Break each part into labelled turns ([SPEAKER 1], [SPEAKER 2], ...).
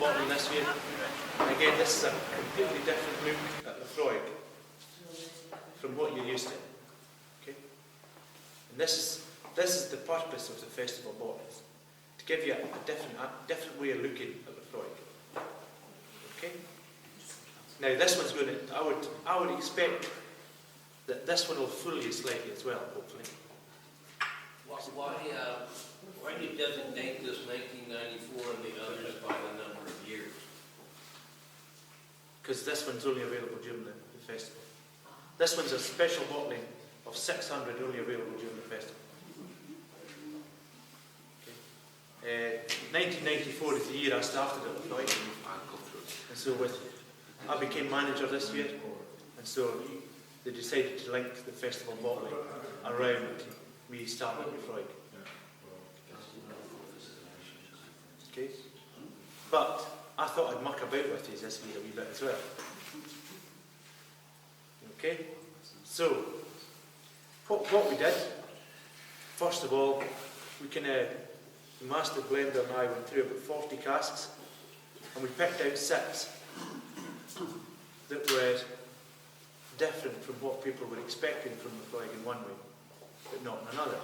[SPEAKER 1] bottling this year. And again, this is a completely different look at Laphroaig from what you're used to. Okay? And this is the purpose of the festival bottles, to give you a different way of looking at Laphroaig. Okay? Now this one's going to, I would expect that this one will fool you slightly as well, hopefully.
[SPEAKER 2] Why do you designate this 1994 and the others by the number of years?
[SPEAKER 1] Because this one's only available during the festival. This one's a special bottling of 600 only available during the festival. Okay. 1994 is the year I started at Laphroaig. And so I became manager this year, and so they decided to link the festival bottling around me starting at Laphroaig. Okay? But I thought I'd muck about with these this year a wee bit as well. Okay? So, what we did, first of all, the master blender and I went through about 40 casks, and we picked out 6 that were different from what people were expecting from Laphroaig in one way, but not in another.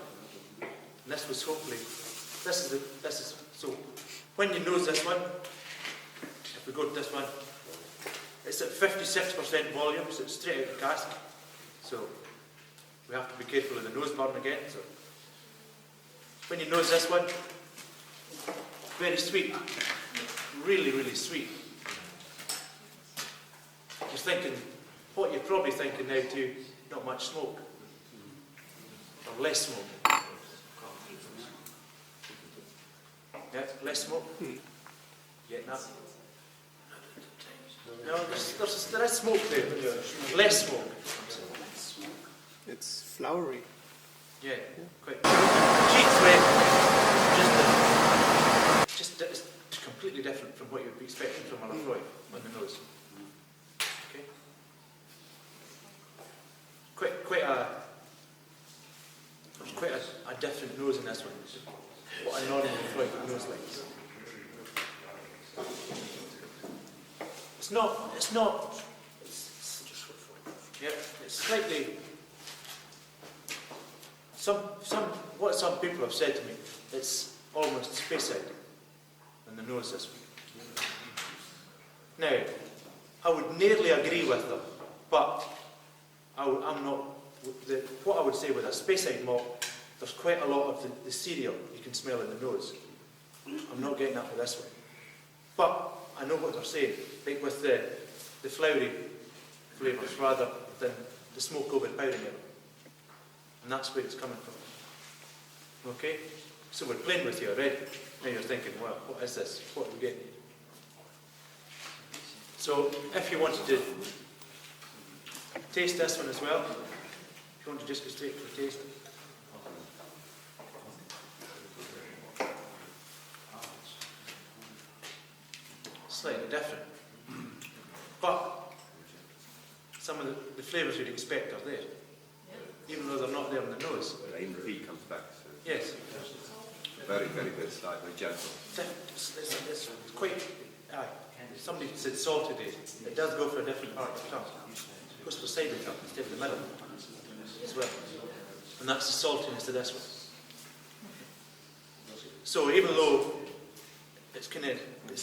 [SPEAKER 1] And this was hopefully, so when you nose this one, if we go to this one, it's at 56% volume, so it's straight out of the cask. So we have to be careful of the nose burn again. So when you nose this one, very sweet, really, really sweet. Just thinking, what you're probably thinking now too, not much smoke, or less smoke. Yeah, less smoke. Getting that? No, there is smoke there. Less smoke.
[SPEAKER 3] It's flowery.
[SPEAKER 1] Yeah, quite. Cheeks red. Just it's completely different from what you'd be expecting from a Laphroaig on the nose. Okay. Quite a different nose in this one. What a normal Laphroaig nose like. It's slightly, what some people have said to me, it's almost Speyside in the nose this week. Now, I would nearly agree with them, but I'm not, what I would say with a Speyside malt, there's quite a lot of the cereal you can smell in the nose. I'm not getting that with this one. But I know what they're saying, like with the flowery flavours rather than the smoke overpowering it. And that's where it's coming from. Okay? So we're playing with you already. Now you're thinking, well, what is this? What are we getting here? So if you wanted to taste this one as well, if you want to just go straight for taste. Slightly different. But some of the flavours you'd expect are there, even though they're not there in the nose.
[SPEAKER 4] The A&P comes back. So
[SPEAKER 1] yes.
[SPEAKER 4] Very, very good style, very gentle.
[SPEAKER 1] It's quite, somebody said salty there. It does go for a different part of the tongue. It goes for the side of the tongue instead of the middle as well. And that's the saltiness of this one. So even though it's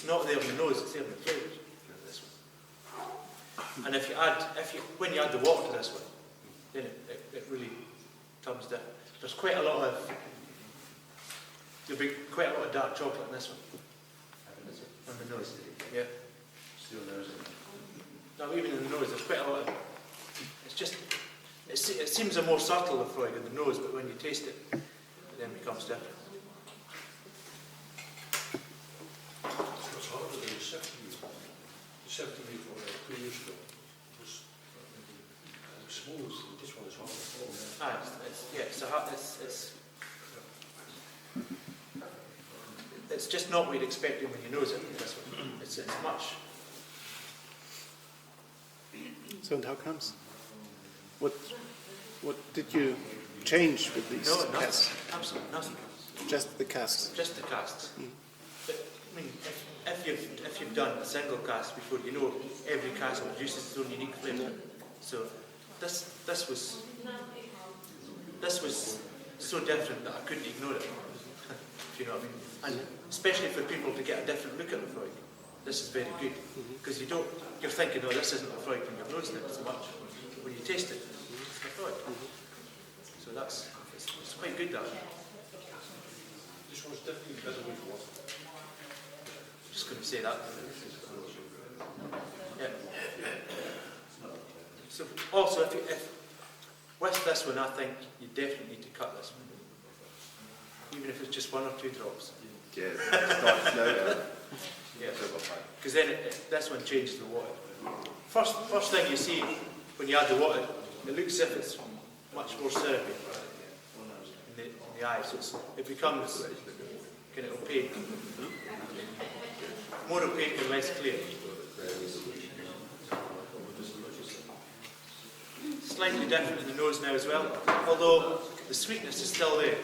[SPEAKER 1] not there in the nose, it's there in the flavours. This one. And when you add the water to this one, then it really turns down. There'll be quite a lot of dark chocolate in this one. On the nose. Yeah.
[SPEAKER 2] Still nose it.
[SPEAKER 1] No, even in the nose, there's quite a lot of. It seems a more subtle Laphroaig in the nose, but when you taste it then becomes different.
[SPEAKER 5] What's harder than the 70 for 2 years ago was smooth. This one is harder.
[SPEAKER 1] It's just not what you'd expect when you nose it. This one, it's much.
[SPEAKER 3] So and how comes? What did you change with these
[SPEAKER 1] No,
[SPEAKER 3] casks?
[SPEAKER 1] absolutely nothing.
[SPEAKER 3] Just the casks.
[SPEAKER 1] Just the casks. But I mean, if you've done a single cask before, you know every cask produces its own unique flavour. So this was so different that I couldn't ignore it. If you know what I mean? And especially for people to get a different look at Laphroaig, this is very good because you're thinking, oh, this isn't Laphroaig when you're nosing it so much. When you taste it, it's Laphroaig. So it's quite good, that.
[SPEAKER 5] This one's definitely better with water.
[SPEAKER 1] Just going to say that. Yeah. So also, if with this one, I think you definitely need to cut this one, even if it's just 1 or 2 drops.
[SPEAKER 4] Yeah, start slow down.
[SPEAKER 1] Yeah. Because then this one changes the water. First thing you see when you add the water, it looks as if it's much more syrupy in the eye. So it becomes kind of opaque. More opaque and less clear. Slightly different in the nose now as well, although the sweetness is still there.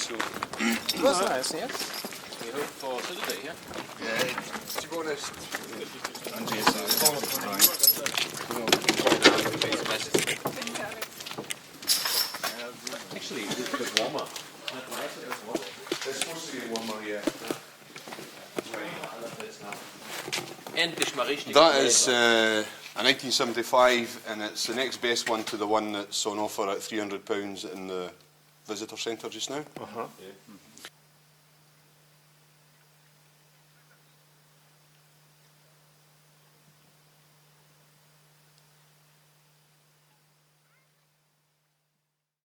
[SPEAKER 6] so
[SPEAKER 3] It was nice, yes.
[SPEAKER 6] we hope for Saturday, yeah?
[SPEAKER 4] Yeah, to be honest,
[SPEAKER 6] Actually, it's a bit warmer. Not nice, it was warmer.
[SPEAKER 4] it's supposed to get warmer, yeah.
[SPEAKER 6] Endlich mal richtig.
[SPEAKER 7] That is a 1975, and it's the next best one to the one that's on offer at £300 in the visitor centre just now.
[SPEAKER 3] Uh-huh.
[SPEAKER 6] Yeah.